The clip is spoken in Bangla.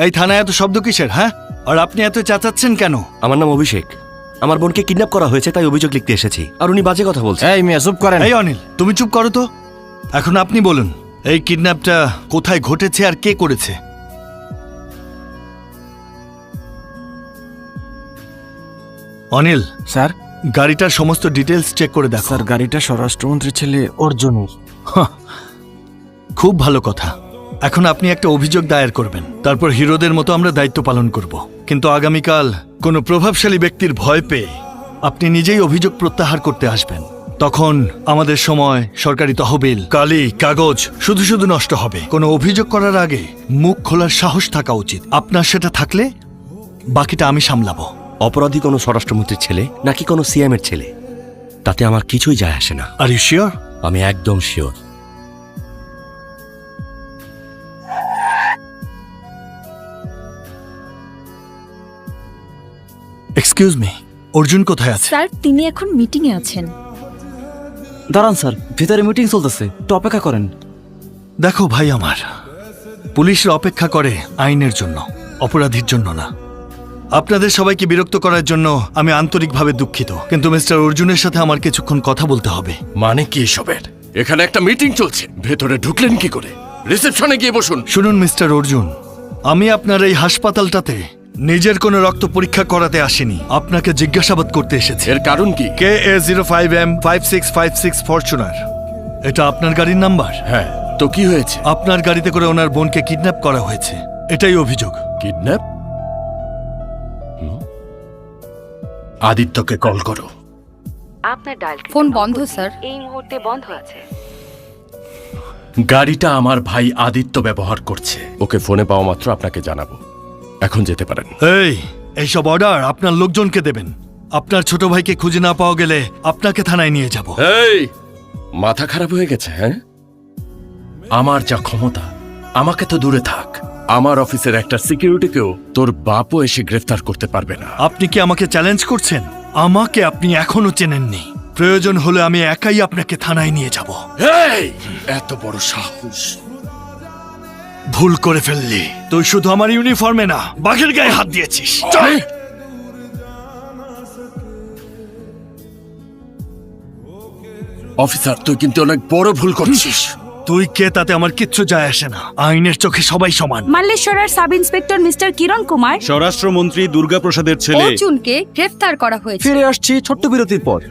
এই থানায় এত শব্দ কিসের? হ্যাঁ, আর আপনি এত চেঁচাচ্ছেন কেন? আমার নাম অভিষেক। আমার বোনকে কিডন্যাপ করা হয়েছে, তাই অভিযোগ লিখতে এসেছি। আর উনি বাজে কথা বলছেন। এই মিয়া চুপ করেন। এই অনিল, তুমি চুপ করো তো। এখন আপনি বলুন, এই কিডন্যাপটা কোথায় ঘটেছে আর কে করেছে? অনিল, স্যার গাড়িটার সমস্ত ডিটেলস চেক করে দেখো। স্যার গাড়িটা স্বরাষ্ট্রমন্ত্রীর ছেলে অর্জুনের। খুব ভালো কথা। এখন আপনি একটা অভিযোগ দায়ের করবেন, তারপর হিরোদের মতো আমরা দায়িত্ব পালন করব। কিন্তু আগামীকাল কোনো প্রভাবশালী ব্যক্তির ভয় পেয়ে আপনি নিজেই অভিযোগ প্রত্যাহার করতে আসবেন। তখন আমাদের সময়, সরকারি তহবিল, কালি কাগজ শুধু শুধু নষ্ট হবে। কোনো অভিযোগ করার আগে মুখ খোলার সাহস থাকা উচিত। আপনার সেটা থাকলে বাকিটা আমি সামলাবো। অপরাধী কোনো স্বরাষ্ট্রমন্ত্রীর ছেলে নাকি কোনো সিএম এর ছেলে, তাতে আমার কিছুই যায় আসে না। Are you sure? আমি একদম শিওর। এক্সকিউজ মি, অর্জুন কোথায় আছে? স্যার তিনি এখন মিটিংয়ে আছেন। দাঁড়ান স্যার, ভিতরে মিটিং চলতেছে, একটু অপেক্ষা করেন। দেখো ভাই আমার, পুলিশরা অপেক্ষা করে আইনের জন্য, অপরাধীর জন্য না। আপনাদের সবাইকে বিরক্ত করার জন্য আমি আন্তরিকভাবে দুঃখিত, কিন্তু মিস্টার অর্জুনের সাথে আমার কিছুক্ষণ কথা বলতে হবে। মানে কি এসবের? এখানে একটা মিটিং চলছে, ভেতরে ঢুকলেন কি করে? রিসেপশনে গিয়ে বসুন। শুনুন মিস্টার অর্জুন, আমি আপনার এই হাসপাতালটাতে নিজের কোনো রক্ত পরীক্ষা করাতে আসিনি, আপনাকে জিজ্ঞাসাবাদ করতে এসেছি। এর কারণ কি? KA05M5656 ফরচুনার, এটা আপনার গাড়ির নাম্বার? হ্যাঁ, তো কি হয়েছে? আপনার গাড়িতে করে ওনার বোনকে কিডন্যাপ করা হয়েছে, এটাই অভিযোগ। কিডন্যাপ? আদিত্যকে কল করো। আপনার ডায়াল ফোন বন্ধ স্যার। এই মুহূর্তে বন্ধ আছে। গাড়িটা আমার ভাই আদিত্য ব্যবহার করছে। ওকে ফোনে পাওয়া মাত্র আপনাকে জানাবো। এখন যেতে পারেন। এইসব অর্ডার আপনার লোকজনকে দেবেন। আপনার ছোট ভাইকে খুঁজে না পাওয়া গেলে আপনাকে থানায় নিয়ে যাব। এই, মাথা খারাপ হয়ে গেছে? হ্যাঁ, আমার যা ক্ষমতা, আমাকে তো দূরে থাক, আমার অফিসের একটা সিকিউরিটিকেও তোর বাপও এসে গ্রেফতার করতে পারবে না। আপনি কি আমাকে চ্যালেঞ্জ করছেন? আমাকে আপনি এখনো চেনেননি। প্রয়োজন হলে আমি একাই আপনাকে থানায় নিয়ে যাব। এই, এত বড় সাহস! ভুল করে ফেললি তুই। শুধু আমার ইউনিফর্মে না, বাঘের গায়ে হাত দিয়েছিস। চল। অফিসার, তুই কিন্তু অনেক বড় ভুল করছিস। তুই কে তাতে আমার কিচ্ছু যায় আসে না। আইনের চোখে সবাই সমান। মাল্লেশ্বরার সাব ইন্সপেক্টর মিস্টার কিরণ কুমার স্বরাষ্ট্রমন্ত্রী দুর্গাপ্রসাদের ছেলে অর্জুনকে গ্রেফতার করা হয়েছে। ফিরে আসছি ছোট্ট বিরতির পর।